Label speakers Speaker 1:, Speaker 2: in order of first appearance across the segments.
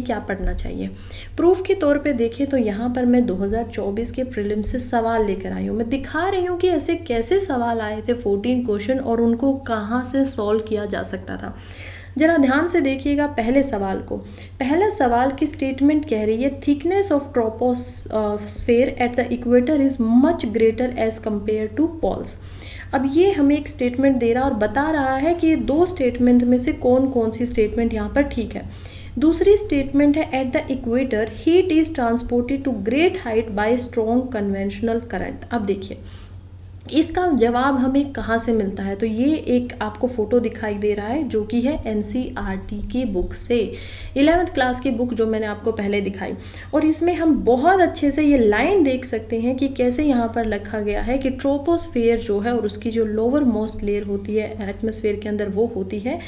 Speaker 1: क्या पढ़ना चाहिए। प्रूफ के तौर पे देखें तो यहाँ पर मैं 2024 के प्रीलिम से सवाल लेकर आई हूँ। मैं दिखा रही हूँ कि ऐसे कैसे सवाल आए थे 14 क्वेश्चन और उनको कहाँ से सॉल्व किया जा सकता था। जरा ध्यान से देखिएगा पहले सवाल को। पहला सवाल की स्टेटमेंट कह रही है thickness of troposphere at the equator is much greater as compare to poles. अब ये हमें एक स्टेटमेंट दे रहा और बता रहा है कि दो स्टेटमेंट में से कौन कौन सी स्टेटमेंट यहाँ पर ठीक है। दूसरी स्टेटमेंट है at the equator heat is transported to great height by strong conventional current. अब देखिए इसका जवाब हमें कहाँ से मिलता है, तो ये एक आपको फोटो दिखाई दे रहा है जो कि है एनसीईआरटी की बुक से, 11th क्लास की बुक जो मैंने आपको पहले दिखाई। और इसमें हम बहुत अच्छे से ये लाइन देख सकते हैं कि कैसे यहाँ पर लिखा गया है कि ट्रोपोस्फेयर जो है और उसकी जो लोअर मोस्ट लेयर होती है एटमॉस्फेयर के अंदर वो होती है।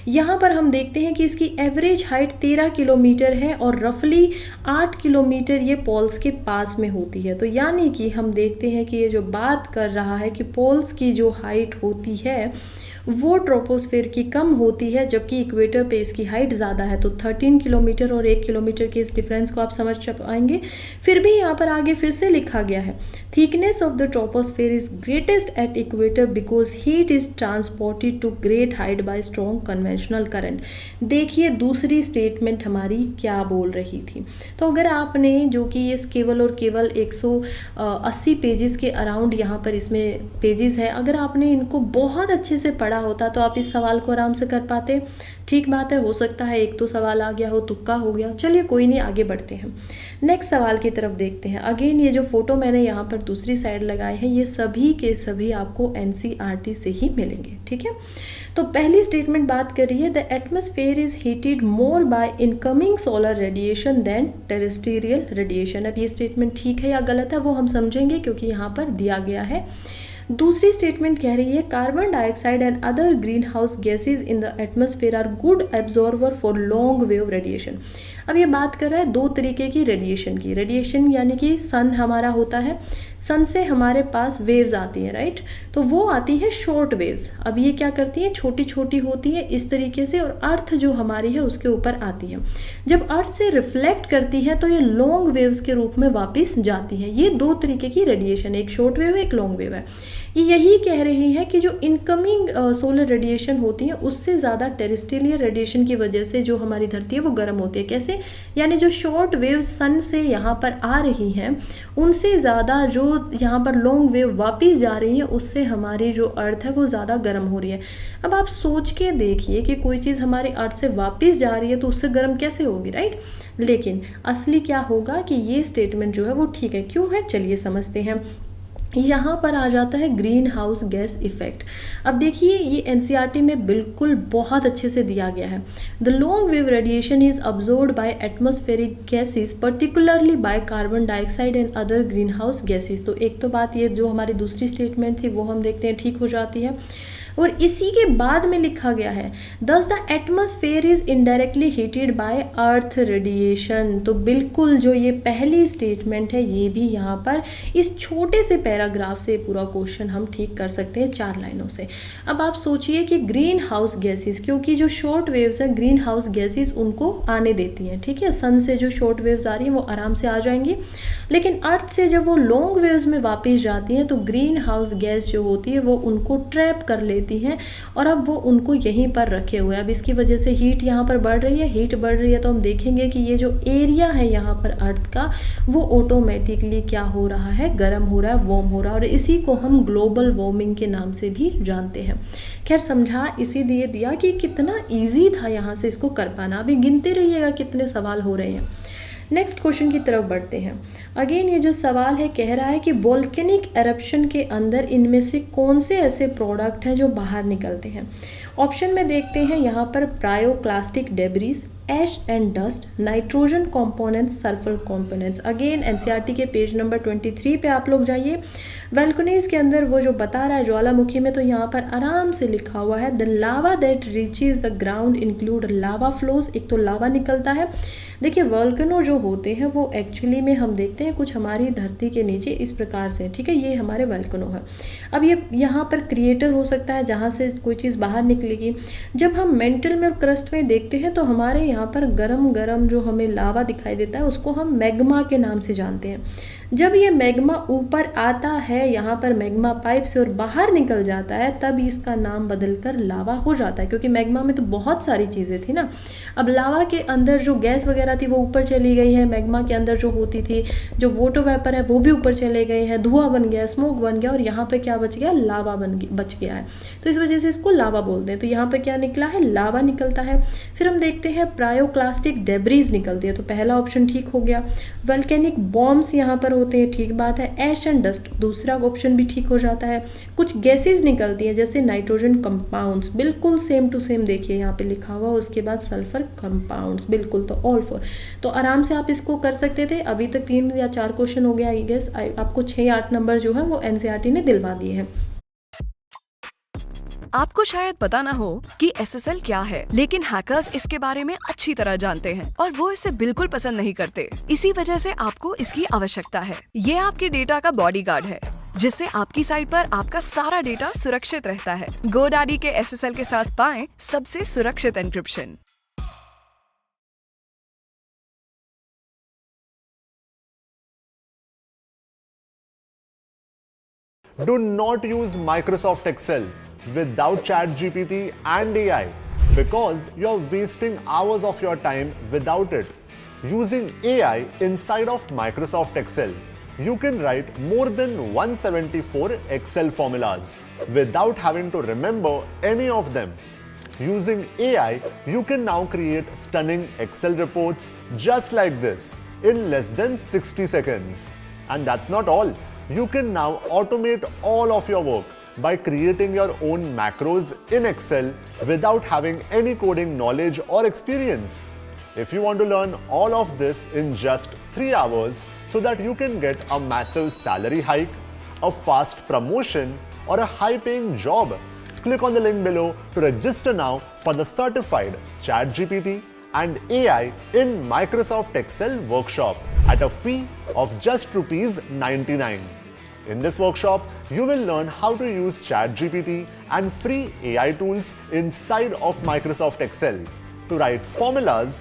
Speaker 1: यहाँ पर हम देखते हैं कि इसकी एवरेज हाइट 13 किलोमीटर है और रफली 8 किलोमीटर ये पोल्स के पास में होती है। तो यानी कि हम देखते हैं कि ये जो बात कर रहा है कि पोल्स की जो हाइट होती है वो ट्रोपोस्फेयर की कम होती है, जबकि इक्वेटर पे इसकी हाइट ज़्यादा है। तो 13 किलोमीटर और 1 किलोमीटर के इस डिफरेंस को आप समझ पाएंगे। फिर भी यहाँ पर आगे फिर से लिखा गया है thickness of the troposphere is greatest at equator because heat is transported to great height by strong conventional current. देखिए दूसरी स्टेटमेंट हमारी क्या बोल रही थी। तो अगर आपने जो कि ये केवल और केवल 180 पेजेस के अराउंड यहाँ पर इसमें पेजेस है, अगर आपने इनको बहुत अच्छे से पढ़ा होता तो आप इस सवाल को आराम से कर पाते। ठीक बात है, हो सकता है एक तो सवाल आ गया हो, तुक्का हो गया, चलिए कोई नहीं, आगे बढ़ते हैं। नेक्स्ट सवाल की तरफ देखते हैं। अगेन ये जो फोटो मैंने यहाँ पर दूसरी साइड लगाए हैं ये सभी के सभी आपको एनसीईआरटी से ही मिलेंगे। ठीक है, तो पहली स्टेटमेंट बात कर रही है the atmosphere is heated more by incoming solar radiation than terrestrial radiation. अब ये स्टेटमेंट ठीक है या गलत है वो हम समझेंगे क्योंकि यहाँ पर दिया गया है। दूसरी स्टेटमेंट कह रही है carbon dioxide and other green house gases in the atmosphere are good absorber for long wave radiation. अब ये बात कर रहा है दो तरीके की रेडिएशन की। रेडिएशन यानी कि सन हमारा होता है, सन से हमारे पास वेव्स आती हैं, राइट, तो वो आती है शॉर्ट वेव्स। अब ये क्या करती है, छोटी छोटी होती है इस तरीके से और अर्थ जो हमारी है उसके ऊपर आती है। जब अर्थ से रिफ्लेक्ट करती है तो ये लॉन्ग वेव्स के रूप में वापस जाती है। ये दो तरीके की रेडिएशन, एक शॉर्ट वेव है एक लॉन्ग वेव है। ये यही कह रही है कि जो इनकमिंग सोलर रेडिएशन होती है उससे ज़्यादा टेरेस्ट्रियल रेडिएशन की वजह से जो हमारी धरती है वो गर्म होती है। कैसे, यानी जो शॉर्ट वेव सन से यहाँ पर आ रही हैं उनसे ज़्यादा जो यहाँ पर लॉन्ग वेव वापस जा रही है उससे हमारी जो अर्थ है वो ज़्यादा गर्म हो रही है। अब आप सोच के देखिए कि कोई चीज़ हमारी अर्थ से वापस जा रही है तो उससे गर्म कैसे होगी, राइट। लेकिन असली क्या होगा कि ये स्टेटमेंट जो है वो ठीक है। क्यों है, चलिए समझते हैं। यहाँ पर आ जाता है ग्रीन हाउस गैस इफेक्ट। अब देखिए ये एनसीईआरटी में बिल्कुल बहुत अच्छे से दिया गया है। The long wave radiation is absorbed by atmospheric gases particularly by carbon dioxide and other green house gases. तो एक तो बात ये जो हमारी दूसरी स्टेटमेंट थी वो हम देखते हैं ठीक हो जाती है। और इसी के बाद में लिखा गया है दस the atmosphere is indirectly heated bye earth radiation. तो बिल्कुल जो ये पहली स्टेटमेंट है ये भी यहाँ पर इस छोटे से पैराग्राफ से पूरा क्वेश्चन हम ठीक कर सकते हैं 4 लाइनों से। अब आप सोचिए कि ग्रीन हाउस गैसेस, क्योंकि जो शॉर्ट वेव्स है ग्रीन हाउस गैसेस उनको आने देती हैं, ठीक है, सन से जो शॉर्ट वेव्स आ रही हैं वो आराम से आ जाएंगी। लेकिन अर्थ से जब वो लॉन्ग वेव्स में वापस जाती हैं तो ग्रीन हाउस गैस जो होती है वो उनको ट्रैप कर लेती हैं और अब वो उनको यहीं पर रखे हुए हैं। अब इसकी वजह से हीट यहाँ पर बढ़ रही है, हीट बढ़ रही है तो हम देखेंगे कि ये जो एरिया है यहाँ पर अर्थ का वो ऑटोमेटिकली क्या हो रहा है, गर्म हो रहा है, वार्म हो रहा है। और इसी को हम ग्लोबल वार्मिंग के नाम से भी जानते हैं। खैर समझा इसीलिए दिया कि कितना ईजी था यहाँ से इसको कर पाना। अभी गिनते रहिएगा कितने सवाल हो रहे हैं। नेक्स्ट क्वेश्चन की तरफ बढ़ते हैं। अगेन ये जो सवाल है कह रहा है कि वोल्केनिक एरप्शन के अंदर इनमें से कौन से ऐसे प्रोडक्ट हैं जो बाहर निकलते हैं। ऑप्शन में देखते हैं यहाँ पर pyroclastic debris, ash and dust, nitrogen components, sulphur components. Again NCERT के पेज नंबर 23 पे आप लोग जाइए। वोल्केनीज के अंदर वो जो बता रहा है ज्वालामुखी में, तो यहाँ पर आराम से लिखा हुआ है the lava that reaches the ground include lava flows. एक तो लावा निकलता है, देखिए वोल्केनो जो होते हैं वो एक्चुअली में हम देखते हैं कुछ हमारी धरती के नीचे इस प्रकार से, ठीक है, ये हमारे वोल्केनो है। अब ये यहाँ पर क्रिएटर हो सकता है जहाँ से कोई चीज़ बाहर निकलेगी। जब हम मेंटल में और क्रस्ट में देखते हैं तो हमारे यहाँ पर गरम गरम जो हमें लावा दिखाई देता है उसको हम मैग्मा के नाम से जानते हैं। जब ये मैग्मा ऊपर आता है यहाँ पर मैग्मा पाइप से और बाहर निकल जाता है तब इसका नाम बदलकर लावा हो जाता है, क्योंकि मैग्मा में तो बहुत सारी चीज़ें थी ना। अब लावा के अंदर जो गैस वगैरह थी वो ऊपर चली गई है, मैग्मा के अंदर जो होती थी जो वाटर वेपर है वो भी ऊपर चले गए हैं, धुआं बन गया, स्मोक बन गया और यहाँ पे क्या बच गया, लावा बच गया है। तो इस वजह से इसको लावा बोलते हैं। तो यहाँ पे क्या निकला है, लावा निकलता है। फिर हम देखते हैं प्रायोक्लास्टिक डेब्रीज निकलती है, तो पहला ऑप्शन ठीक हो गया। वोल्केनिक बॉम्ब्स यहाँ पर होते हैं, ठीक बात है। ऐश एंड डस्ट दूसरा ऑप्शन भी ठीक हो जाता है। कुछ गैसेस निकलती हैं जैसे नाइट्रोजन कंपाउंड्स, बिल्कुल सेम टू सेम देखिए यहाँ पे लिखा हुआ, उसके बाद सल्फर कंपाउंड्स, बिल्कुल। तो ऑल फोर, तो आराम से आप इसको कर सकते थे। अभी तक 3 या 4 क्वेश्चन हो गया, आई गेस आपको 6 या 8 नंबर जो है वो एनसीईआरटी ने दिलवा दिए हैं।
Speaker 2: आपको शायद पता ना हो कि SSL क्या है, लेकिन हैकर्स इसके बारे में अच्छी तरह जानते हैं और वो इसे बिल्कुल पसंद नहीं करते। इसी वजह से आपको इसकी आवश्यकता है। ये आपके डेटा का बॉडीगार्ड है, जिससे आपकी साइट पर आपका सारा डेटा सुरक्षित रहता है। GoDaddy के SSL के साथ पाएं सबसे सुरक्षित encryption.
Speaker 3: Do not use Microsoft Excel without ChatGPT and AI because you're wasting hours of your time without it. Using AI inside of Microsoft Excel, you can write more than 174 Excel formulas without having to remember any of them. Using AI, you can now create stunning Excel reports just like this in less than 60 seconds. And that's not all. You can now automate all of your work by creating your own macros in Excel without having any coding knowledge or experience. If you want to learn all of this in just 3 hours so that you can get a massive salary hike, a fast promotion or a high-paying job, click on the link below to register now for the certified ChatGPT and AI in Microsoft Excel workshop at a fee of just ₹99. In this workshop, you will learn how to use ChatGPT and free AI tools inside of Microsoft Excel to write formulas,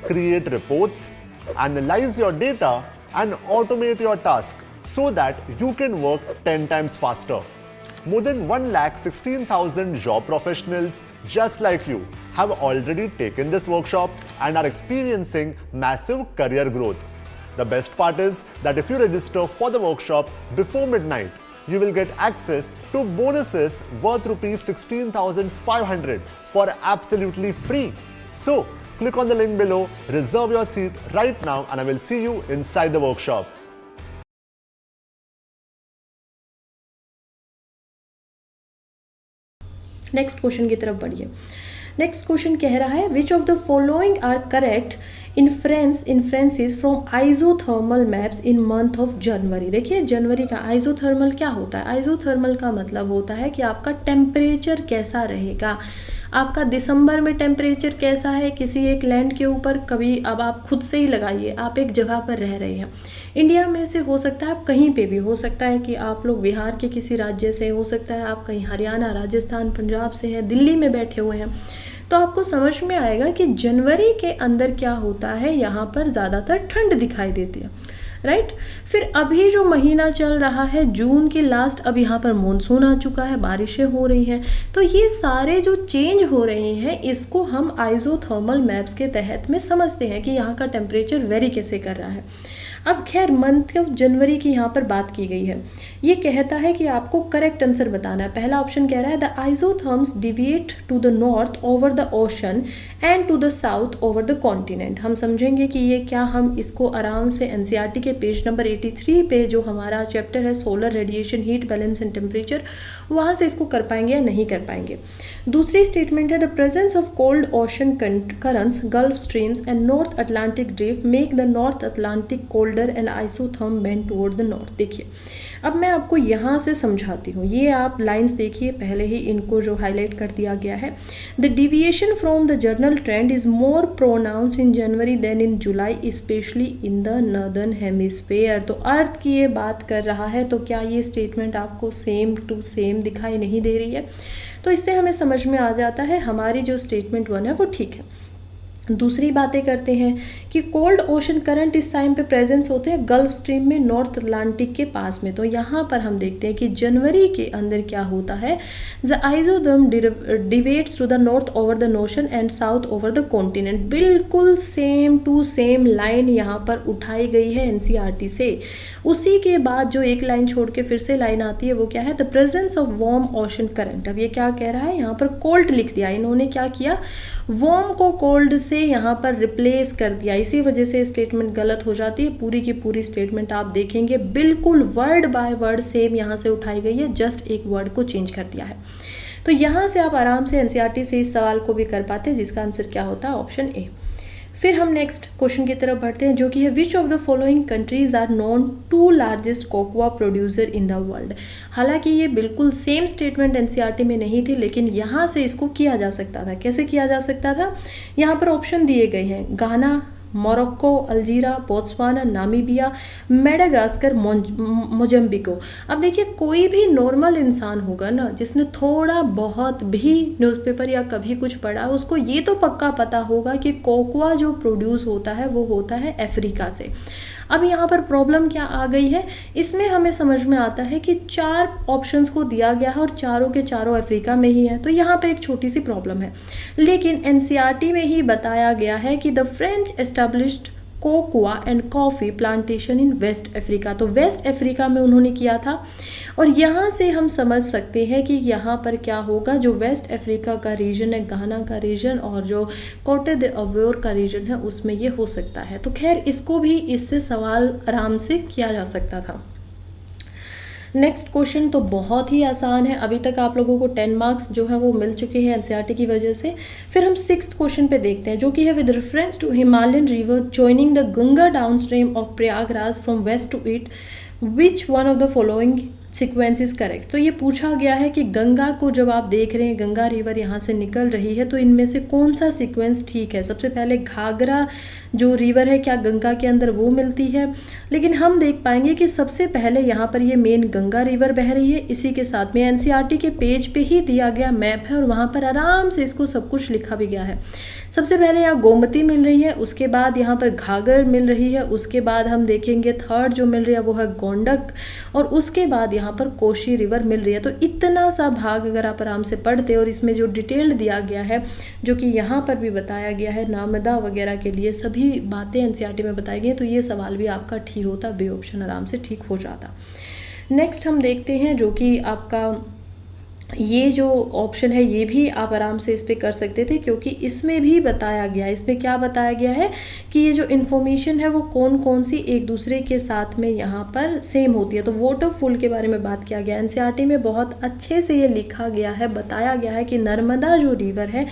Speaker 3: create reports, analyze your data, and automate your task so that you can work 10 times faster. More than 1,16,000 job professionals just like you have already taken this workshop and are experiencing massive career growth. The best part is that if you register for the workshop before midnight, you will get access to bonuses worth ₹16,500 for absolutely free. So, click on the link below, reserve your seat right now, and I will see you inside the workshop.
Speaker 1: Next question की तरफ बढ़िए। Next question कह रहा है which of the following are correct inferences from isothermal maps in month of January. देखिए जनवरी का आइजोथर्मल क्या होता है, आइजोथर्मल का मतलब होता है कि आपका टेम्परेचर कैसा रहेगा, आपका दिसंबर में टेम्परेचर कैसा है किसी एक लैंड के ऊपर। कभी अब आप खुद से ही लगाइए, आप एक जगह पर रह रहे हैं इंडिया में से, हो सकता है आप कहीं पे भी, हो सकता है कि आप लोग बिहार के किसी राज्य से, हो सकता है आप कहीं हरियाणा, राजस्थान, पंजाब से हैं, दिल्ली में बैठे हुए हैं, तो आपको समझ में आएगा कि जनवरी के अंदर क्या होता है, यहाँ पर ज़्यादातर ठंड दिखाई देती है, राइट। फिर अभी जो महीना चल रहा है जून की लास्ट, अब यहाँ पर मानसून आ चुका है, बारिशें हो रही हैं, तो ये सारे जो चेंज हो रहे हैं इसको हम आइजोथर्मल मैप्स के तहत में समझते हैं कि यहाँ का टेम्परेचर वेरी कैसे कर रहा है। अब खैर मंथ ऑफ जनवरी की यहाँ पर बात की गई है, ये कहता है कि आपको करेक्ट आंसर बताना है। पहला ऑप्शन कह रहा है the isotherms deviate to the north over the ocean and to the south over the continent. हम समझेंगे कि ये क्या, हम इसको आराम से एनसीईआरटी के पेज नंबर 83 पे जो हमारा चैप्टर है solar radiation, heat balance and temperature, वहाँ से इसको कर पाएंगे या नहीं कर पाएंगे। दूसरी स्टेटमेंट है the presence of cold ocean currents, gulf streams and north Atlantic drift make the north Atlantic colder shoulder and isotherm bend toward the north. देखिए अब मैं आपको यहाँ से समझाती हूँ, ये आप लाइंस देखिए, पहले ही इनको जो हाईलाइट कर दिया गया है। The deviation from the journal trend is more pronounce in January than in July specially in the northern hemisphere. तो अर्थ की ये बात कर रहा है, तो क्या ये स्टेटमेंट आपको सेम टू सेम दिखाई नहीं दे रही है? तो इससे हमें समझ में आ जाता है हमारी जो स्टेटमेंट 1 है वो ठीक है। दूसरी बातें करते हैं कि कोल्ड ओशन करंट इस टाइम पे प्रेजेंस होते हैं गल्फ स्ट्रीम में नॉर्थ अटलांटिक के पास में। तो यहाँ पर हम देखते हैं कि जनवरी के अंदर क्या होता है, the isotherm deviates to the north over the ocean and south over the continent. बिल्कुल सेम टू सेम लाइन यहाँ पर उठाई गई है एनसीईआरटी से। उसी के बाद जो एक लाइन छोड़ के फिर से लाइन आती है वो क्या है, the presence of warm ocean current. अब ये क्या कह रहा है, यहाँ पर कोल्ड लिख दिया इन्होंने, क्या किया, वार्म को कोल्ड से यहाँ पर रिप्लेस कर दिया। इसी वजह से स्टेटमेंट गलत हो जाती है। पूरी की पूरी स्टेटमेंट आप देखेंगे बिल्कुल वर्ड बाय वर्ड सेम यहाँ से उठाई गई है, जस्ट एक वर्ड को चेंज कर दिया है। तो यहाँ से आप आराम से एनसीईआरटी से इस सवाल को भी कर पाते हैं, जिसका आंसर क्या होता है, ऑप्शन ए। फिर हम नेक्स्ट क्वेश्चन की तरफ बढ़ते हैं, जो कि है which of the following countries are known two largest cocoa producer in the world. हालांकि ये बिल्कुल सेम स्टेटमेंट एनसीईआरटी में नहीं थी, लेकिन यहाँ से इसको किया जा सकता था। कैसे किया जा सकता था, यहाँ पर ऑप्शन दिए गए हैं, गाना, मोरक्को, अल्जीरा, बोत्सवाना, नामीबिया, मेडागास्कर, मोजम्बिको। अब देखिए कोई भी नॉर्मल इंसान होगा ना, जिसने थोड़ा बहुत भी न्यूज़पेपर या कभी कुछ पढ़ा, उसको ये तो पक्का पता होगा कि कोकोआ जो प्रोड्यूस होता है वो होता है अफ्रीका से। अब यहाँ पर प्रॉब्लम क्या आ गई है, इसमें हमें समझ में आता है कि 4 ऑप्शंस को दिया गया है और चारों के चारों अफ्रीका में ही है। तो यहाँ पर एक छोटी सी प्रॉब्लम है, लेकिन एनसीईआरटी में ही बताया गया है कि the French established cocoa and coffee plantation in West Africa. तो वेस्ट अफ्रीका में उन्होंने किया था, और यहाँ से हम समझ सकते हैं कि यहाँ पर क्या होगा, जो वेस्ट अफ्रीका का रीजन है, घाना का रीजन, और जो कोटे द'इवोर का रीजन है, उसमें ये हो सकता है। तो खैर इसको भी इससे सवाल आराम से किया जा सकता था। नेक्स्ट क्वेश्चन तो बहुत ही आसान है, अभी तक आप लोगों को 10 मार्क्स जो है वो मिल चुके हैं एनसीईआरटी की वजह से। फिर हम 6th क्वेश्चन पे देखते हैं, जो कि है with reference to Himalayan river joining the Ganga downstream of Prayagraj from west to east, which one of the following sequence is correct. तो ये पूछा गया है कि गंगा को जब आप देख रहे हैं, गंगा रिवर यहाँ से निकल रही है, तो इनमें से कौन सा सीक्वेंस ठीक है। सबसे पहले घाघरा जो रिवर है क्या गंगा के अंदर वो मिलती है, लेकिन हम देख पाएंगे कि सबसे पहले यहाँ पर ये मेन गंगा रिवर बह रही है। इसी के साथ में एनसीईआरटी के पेज पे ही दिया गया मैप है और वहाँ पर आराम से इसको सब कुछ लिखा भी गया है। सबसे पहले यहाँ गोमती मिल रही है, उसके बाद यहाँ पर घाघर मिल रही है, उसके बाद हम देखेंगे थर्ड जो मिल रही है वो है गोंडक, और उसके बाद यहाँ पर कोशी रिवर मिल रही है। तो इतना सा भाग अगर आप आराम से पढ़ते, और इसमें जो डिटेल दिया गया है, जो कि यहाँ पर भी बताया गया है, नर्मदा वगैरह के लिए सभी बातें एनसीईआरटी में बताई गई, तो ये सवाल भी आपका ठीक होता, बी ऑप्शन आराम से ठीक हो जाता। नेक्स्ट हम देखते हैं, जो कि आपका ये जो ऑप्शन है ये भी आप आराम से इस पे कर सकते थे, क्योंकि इसमें भी बताया गया है, इसमें क्या बताया गया है कि ये जो इन्फॉर्मेशन है वो कौन कौन सी एक दूसरे के साथ में यहाँ पर सेम होती है। तो वाटरफॉल के बारे में बात किया गया, एनसीईआरटी में बहुत अच्छे से ये लिखा गया है, बताया गया है कि नर्मदा जो रिवर है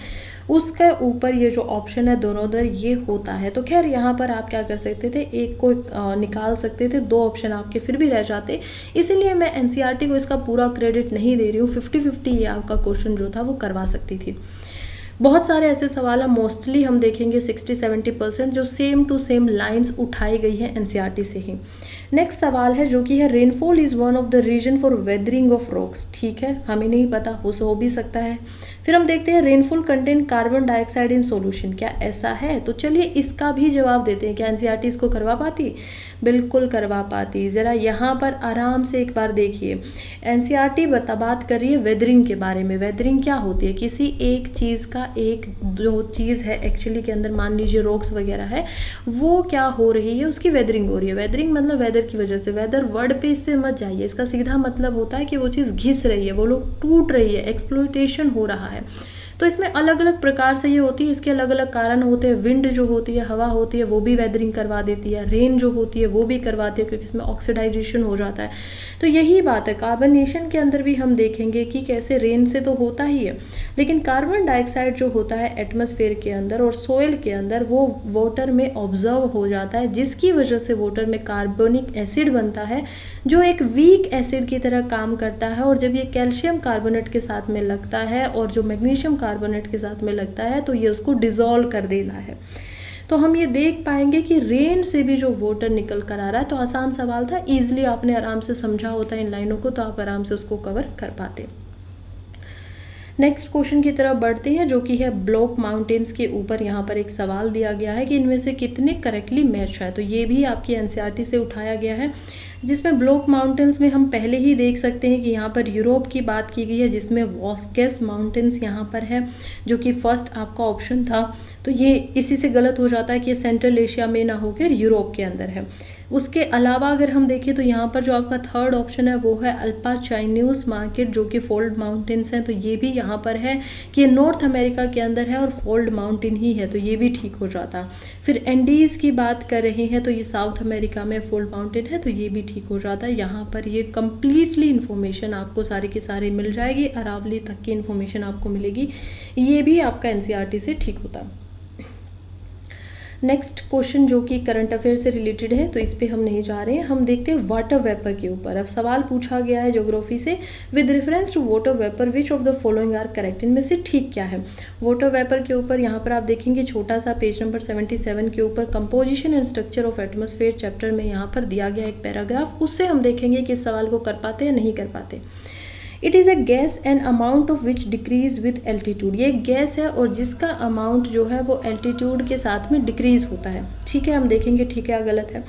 Speaker 1: उसके ऊपर ये जो ऑप्शन है दोनों उधर ये होता है। तो खैर यहाँ पर आप क्या कर सकते थे, एक को निकाल सकते थे, 2 ऑप्शन आपके फिर भी रह जाते। इसीलिए मैं एनसीईआरटी को इसका पूरा क्रेडिट नहीं दे रही हूँ, 50-50 ये आपका क्वेश्चन जो था वो करवा सकती थी। बहुत सारे ऐसे सवाल हैं, मोस्टली हम देखेंगे 60-70% जो सेम टू सेम लाइंस उठाई गई है एनसीईआरटी से ही। नेक्स्ट सवाल है, जो कि है rainfall is one of the reason for weathering of rocks. ठीक है, हमें नहीं पता, हो भी सकता है। फिर हम देखते हैं rainfall contain carbon dioxide in solution, क्या ऐसा है? तो चलिए इसका भी जवाब देते हैं, क्या एनसीईआरटी इसको करवा पाती? बिल्कुल करवा पाती। ज़रा यहाँ पर आराम से एक बार देखिए, एनसीईआरटी बात कर रही है वेदरिंग के बारे में। वेदरिंग क्या होती है, किसी एक चीज़ का, एक जो चीज़ है एक्चुअली के अंदर, मान लीजिए रॉक्स वगैरह है, वो क्या हो रही है, उसकी वेदरिंग हो रही है। वेदरिंग मतलब वेदर की वजह से, वेदर वर्ड पे इस पे मत जाइए, इसका सीधा मतलब होता है कि वो चीज़ घिस रही है, वो लोग टूट रही है, एक्सप्लॉयटेशन हो रहा है। तो इसमें अलग अलग प्रकार से ये होती है, इसके अलग अलग कारण होते हैं। विंड जो होती है, हवा होती है, वो भी वेदरिंग करवा देती है। रेन जो होती है वो भी करवाती है, क्योंकि इसमें ऑक्सीडाइजेशन हो जाता है। तो यही बात है, कार्बनेशन के अंदर भी हम देखेंगे कि कैसे रेन से तो होता ही है, लेकिन कार्बन डाइऑक्साइड जो होता है एटमॉस्फेयर के अंदर और सोइल के अंदर वो वाटर में ऑब्जर्व हो जाता है, जिसकी वजह से वाटर में कार्बोनिक एसिड बनता है, जो एक वीक एसिड की तरह काम करता है। और जब ये कैल्शियम कार्बोनेट के साथ में लगता है और जो मैग्नीशियम कार्बोनेट के साथ में लगता है, तो ये उसको डिसॉल्व कर देना है। तो हम ये देख पाएंगे कि रेन से भी जो वाटर निकल कर आ रहा है। तो आसान सवाल था, ईजिली आपने आराम से समझा होता है इन लाइनों को, तो आप आराम से उसको कवर कर पाते। नेक्स्ट क्वेश्चन की तरफ बढ़ते हैं, जो कि है ब्लॉक माउंटेन्स के ऊपर यहाँ पर एक सवाल दिया गया है कि इनमें से कितने करेक्टली मैच है। तो ये भी आपकी एनसीईआरटी से उठाया गया है, जिसमें ब्लॉक माउंटेन्स में हम पहले ही देख सकते हैं कि यहाँ पर यूरोप की बात की गई है, जिसमें वॉस्केस माउंटेन्स यहाँ पर है, जो कि फर्स्ट आपका ऑप्शन था। तो ये इसी से गलत हो जाता है कि ये सेंट्रल एशिया में ना होकर यूरोप के अंदर है। उसके अलावा अगर हम देखें तो यहाँ पर जो आपका थर्ड ऑप्शन है वो है अल्पा चाइनीज मार्केट, जो कि फोल्ड माउंटेन्स हैं। तो ये भी यहाँ पर है कि ये नॉर्थ अमेरिका के अंदर है और फोल्ड माउंटेन ही है, तो ये भी ठीक हो जाता। फिर एंडीज़ की बात कर रहे हैं तो ये साउथ अमेरिका में फोल्ड माउंटेन है, तो ये भी ठीक हो जाता है। यहाँ पर ये कम्प्लीटली इन्फॉर्मेशन आपको सारी की सारी मिल जाएगी, अरावली तक की इन्फॉर्मेशन आपको मिलेगी। ये भी आपका एनसीईआरटी से ठीक होता। नेक्स्ट क्वेश्चन जो कि करंट अफेयर से रिलेटेड है, तो इस पे हम नहीं जा रहे हैं, हम देखते हैं वाटर वेपर के ऊपर। अब सवाल पूछा गया है ज्योग्राफी से, with reference to water vapour which of the following are correct, इनमें से ठीक क्या है। वाटर वेपर के ऊपर यहाँ पर आप देखेंगे छोटा सा पेज नंबर 77 के ऊपर composition and structure of atmosphere chapter में यहाँ पर दिया गया एक पैराग्राफ, उससे हम देखेंगे कि इस सवाल को कर पाते या नहीं कर पाते। It is a gas and amount of which decrease with altitude, ये एक गैस है और जिसका अमाउंट जो है वो एल्टीट्यूड के साथ में डिक्रीज होता है। ठीक है, हम देखेंगे ठीक है या गलत है।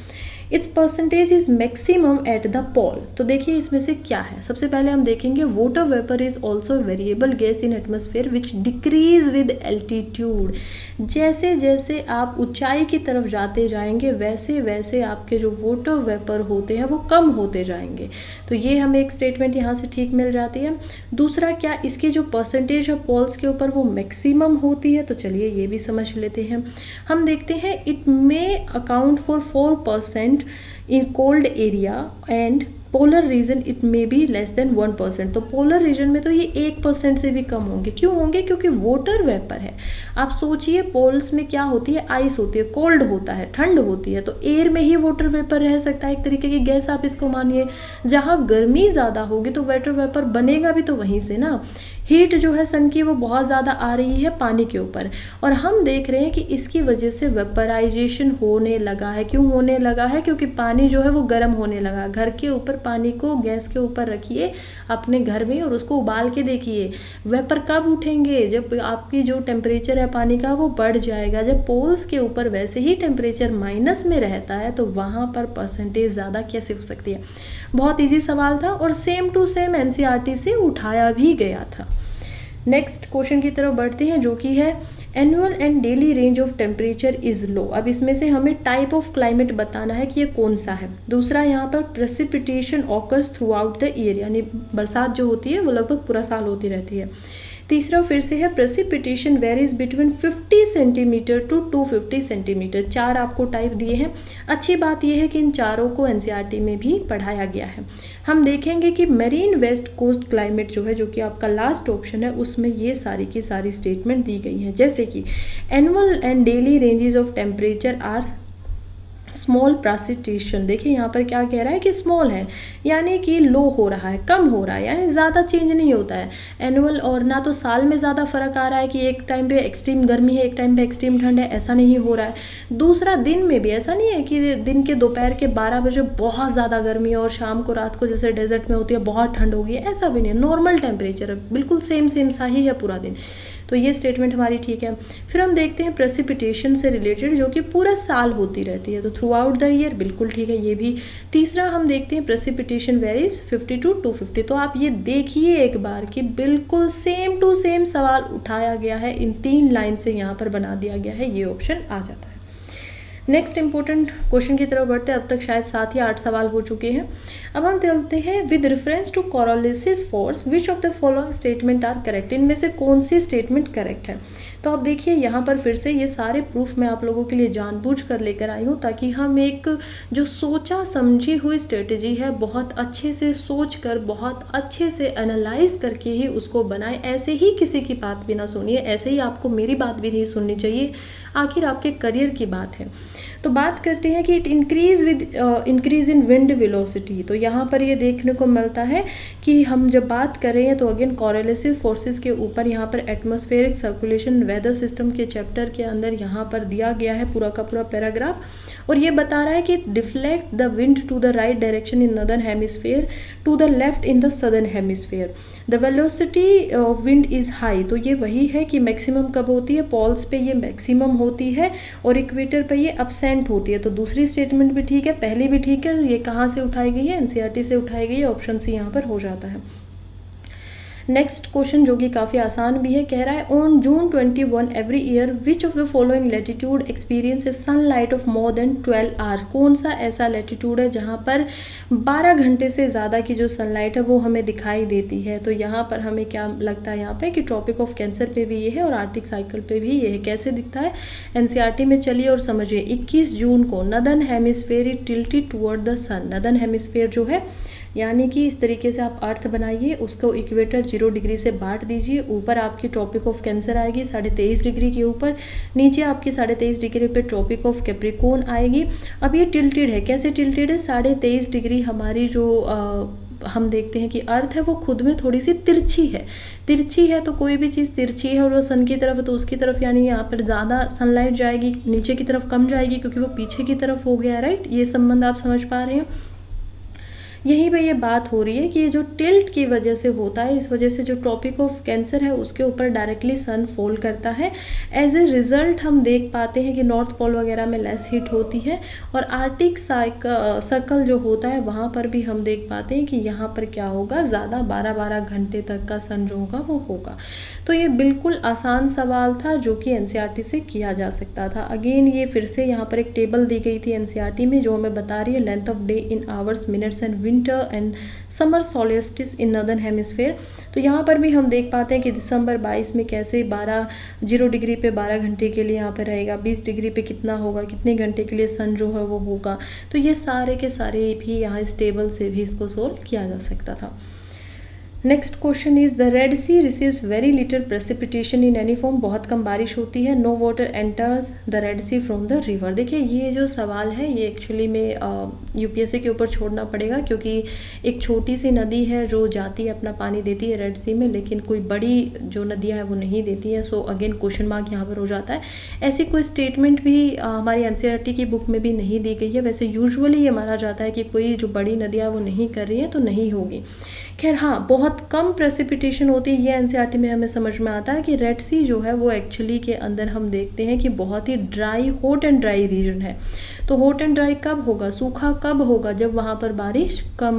Speaker 1: Its percentage is maximum at the pole, तो देखिए इसमें से क्या है। सबसे पहले हम देखेंगे water vapour is also variable gas in atmosphere which decrease with altitude. जैसे जैसे आप ऊंचाई की तरफ जाते जाएंगे वैसे वैसे आपके जो वाटर वेपर होते हैं वो कम होते जाएंगे। तो ये हमें एक स्टेटमेंट यहाँ से ठीक मिल जाती है। दूसरा, क्या इसकी जो परसेंटेज है पोल्स के ऊपर वो मैक्सिमम होती है, तो चलिए ये भी समझ लेते हैं। हम देखते हैं it may account for 4% in cold area and polar region it may be less than 1%। तो पोलर रीजन में तो ये 1% से भी कम होंगे। क्यों होंगे? क्योंकि वाटर वेपर है। आप सोचिए पोल्स में क्या होती है, आइस होती है, कोल्ड होता है, ठंड होती है, तो एयर में ही वाटर वेपर रह सकता है, एक तरीके की गैस आप इसको मानिए। जहाँ गर्मी ज़्यादा होगी तो वाटर वेपर बनेगा भी तो वहीं से ना। हीट जो है सन की वो बहुत ज़्यादा आ रही है पानी के ऊपर, और हम देख रहे हैं कि इसकी वजह से वेपराइजेशन होने लगा है। क्यों होने लगा है? क्योंकि पानी जो है वो गर्म होने लगा। घर के ऊपर पानी को गैस के ऊपर रखिए अपने घर में और उसको उबाल के देखिए, वेपर कब उठेंगे? जब आपकी जो टेम्परेचर है पानी का वो बढ़ जाएगा। जब पोल्स के ऊपर वैसे ही टेम्परेचर माइनस में रहता है तो वहाँ पर परसेंटेज ज़्यादा कैसे हो सकती है? बहुत ईजी सवाल था और सेम टू सेम एनसीईआरटी से उठाया भी गया था। नेक्स्ट क्वेश्चन की तरफ बढ़ते हैं जो कि है annual and daily range of temperature is low. अब इसमें से हमें टाइप ऑफ क्लाइमेट बताना है कि ये कौन सा है। दूसरा, यहाँ पर precipitation occurs through out the year, यानी बरसात जो होती है वो लगभग पूरा साल होती रहती है। तीसरा फिर से है precipitation varies between 50 centimetre to 250 centimetre. 4 आपको टाइप दिए हैं। अच्छी बात यह है कि इन चारों को एनसीईआरटी में भी पढ़ाया गया है। हम देखेंगे कि मरीन वेस्ट कोस्ट क्लाइमेट जो है, जो कि आपका लास्ट ऑप्शन है, उसमें ये सारी की सारी स्टेटमेंट दी गई हैं। जैसे कि annual and daily ranges of temperature are small precipitation. देखिए यहाँ पर क्या कह रहा है कि स्मॉल है, यानी कि लो हो रहा है, कम हो रहा है, यानी ज़्यादा चेंज नहीं होता है एनुअल। और ना तो साल में ज़्यादा फर्क आ रहा है कि एक टाइम पे एक्सट्रीम गर्मी है, एक टाइम पे एक्सट्रीम ठंड है, ऐसा नहीं हो रहा है। दूसरा, दिन में भी ऐसा नहीं है कि दिन के दोपहर के 12 बजे बहुत ज़्यादा गर्मी है और शाम को रात को जैसे डेजर्ट में होती है बहुत ठंड होगी, ऐसा भी नहीं है। नॉर्मल टेम्परेचर है, बिल्कुल सेम सा ही है पूरा दिन। तो ये स्टेटमेंट हमारी ठीक है। फिर हम देखते हैं प्रेसिपिटेशन से रिलेटेड जो कि पूरा साल होती रहती है, तो थ्रू आउट द ईयर, बिल्कुल ठीक है ये भी। तीसरा हम देखते हैं प्रेसिपिटेशन वेरीज 50 टू 250। तो आप ये देखिए एक बार कि बिल्कुल सेम टू सेम सवाल उठाया गया है, इन 3 लाइन से यहाँ पर बना दिया गया है, ये ऑप्शन आ जाता है। नेक्स्ट इंपॉर्टेंट क्वेश्चन की तरफ बढ़ते हैं। अब तक शायद 7 या 8 सवाल हो चुके हैं। अब हम चलते हैं with reference to Coriolis force which of the following statement are correct. इनमें से कौन सी स्टेटमेंट करेक्ट है। तो आप देखिए यहाँ पर फिर से ये सारे प्रूफ मैं आप लोगों के लिए जानबूझ कर लेकर आई हूँ ताकि हम एक जो सोचा समझी हुई स्ट्रेटजी है बहुत अच्छे से सोच कर बहुत अच्छे से एनालाइज करके ही उसको बनाएं। ऐसे ही किसी की बात भी ना सुनिए, ऐसे ही आपको मेरी बात भी नहीं सुननी चाहिए, आखिर आपके करियर की बात है। तो बात करते हैं कि it increase in wind velocity. तो यहाँ पर ये देखने को मिलता है कि हम जब बात कर रहे हैं तो अगेन कोरिलेसिव फोर्सेस के ऊपर यहाँ पर एटमॉस्फेरिक सर्कुलेशन वेदर सिस्टम के चैप्टर के अंदर यहाँ पर दिया गया है पूरा का पूरा पैराग्राफ, और ये बता रहा है कि deflect the wind to the right direction in northern hemisphere to the left in the southern hemisphere. The velocity of wind is high. तो ये वही है कि मैक्सिमम कब होती है, पोल्स पे ये मैक्सिमम होती है और इक्वेटर पे ये अपसेंट होती है। तो दूसरी स्टेटमेंट भी ठीक है, पहली भी ठीक है। ये कहाँ से उठाई गई है, एनसीईआरटी से उठाई गई है। ऑप्शन सी यहाँ पर हो जाता है। नेक्स्ट क्वेश्चन जो कि काफ़ी आसान भी है, कह रहा है on June 21 every year which of the following latitude experience sunlight of more than 12 hours. कौन सा ऐसा लैटिट्यूड है जहाँ पर 12 घंटे से ज़्यादा की जो सनलाइट है वो हमें दिखाई देती है। तो यहाँ पर हमें क्या लगता है यहाँ पे कि ट्रॉपिक ऑफ कैंसर पे भी ये है और आर्टिक साइकिल पे भी ये है। कैसे दिखता है, एनसीईआरटी में चलिए और समझिए। 21 जून को northern hemisphere is tilted toward the sun. Northern hemisphere जो है यानी कि इस तरीके से आप अर्थ बनाइए, उसको इक्वेटर 0 डिग्री से बांट दीजिए। ऊपर आपकी ट्रॉपिक ऑफ कैंसर आएगी 23.5 डिग्री के ऊपर, नीचे आपकी 23.5 डिग्री पे ट्रॉपिक ऑफ कैप्रिकॉर्न आएगी। अब ये टिल्टेड है, कैसे टिल्टेड है, 23.5 डिग्री हमारी जो हम देखते हैं कि अर्थ है वो खुद में थोड़ी सी तिरछी है। तिरछी है तो कोई भी चीज़ तिरछी है और वो सन की तरफ है तो उसकी तरफ यानी यहाँ पर ज़्यादा सनलाइट जाएगी, नीचे की तरफ कम जाएगी क्योंकि वो पीछे की तरफ हो गया, राइट। ये संबंध आप समझ पा रहे हैं। यहीं पे ये बात हो रही है कि ये जो टिल्ट की वजह से होता है, इस वजह से जो ट्रॉपिक ऑफ कैंसर है उसके ऊपर डायरेक्टली सन फॉल करता है। एज ए रिजल्ट हम देख पाते हैं कि नॉर्थ पोल वगैरह में लेस हीट होती है और आर्टिक सर्कल जो होता है वहाँ पर भी हम देख पाते हैं कि यहाँ पर क्या होगा, ज़्यादा 12-12 घंटे तक का सन जो होगा वो होगा। तो ये बिल्कुल आसान सवाल था जो कि एनसीईआरटी से किया जा सकता था। अगेन ये फिर से यहाँ पर एक टेबल दी गई थी एनसीईआरटी में जो हमें बता रही है length of day in hours, minutes and winter and summer solstice in northern hemisphere. तो यहाँ पर भी हम देख पाते हैं कि दिसंबर 22 में कैसे 0 डिग्री पे 12 घंटे के लिए यहाँ पर रहेगा, 20 डिग्री पे कितना होगा, कितने घंटे के लिए सन जो है वो होगा। तो ये सारे के सारे भी यहाँ इस टेबल से भी इसको सोल्व किया जा सकता था। Next question is the Red Sea receives very little precipitation in any form. बहुत कम बारिश होती है। No water enters the Red Sea from the river. देखिए ये जो सवाल है ये एक्चुअली में यूपीएससी के ऊपर छोड़ना पड़ेगा क्योंकि एक छोटी सी नदी है जो जाती है अपना पानी देती है रेड सी में, लेकिन कोई बड़ी जो नदियाँ हैं वो नहीं देती हैं। सो अगेन क्वेश्चन मार्क यहाँ पर हो जाता है। ऐसी कोई स्टेटमेंट भी हमारी एनसीईआरटी की बुक में भी नहीं दी गई है। वैसे यूजुअली ये माना जाता है कि कोई जो बड़ी नदियाँ वो नहीं कर रही हैं तो नहीं होगी। खैर हाँ, बहुत कम प्रेसिपिटेशन होती है ये एनसीईआरटी में हमें समझ में आता है कि रेड सी जो है वो एक्चुअली के अंदर हम देखते हैं कि बहुत ही dry, hot and dry region है। तो हॉट एंड ड्राई कब होगा, सूखा कब होगा, जब वहाँ पर बारिश कम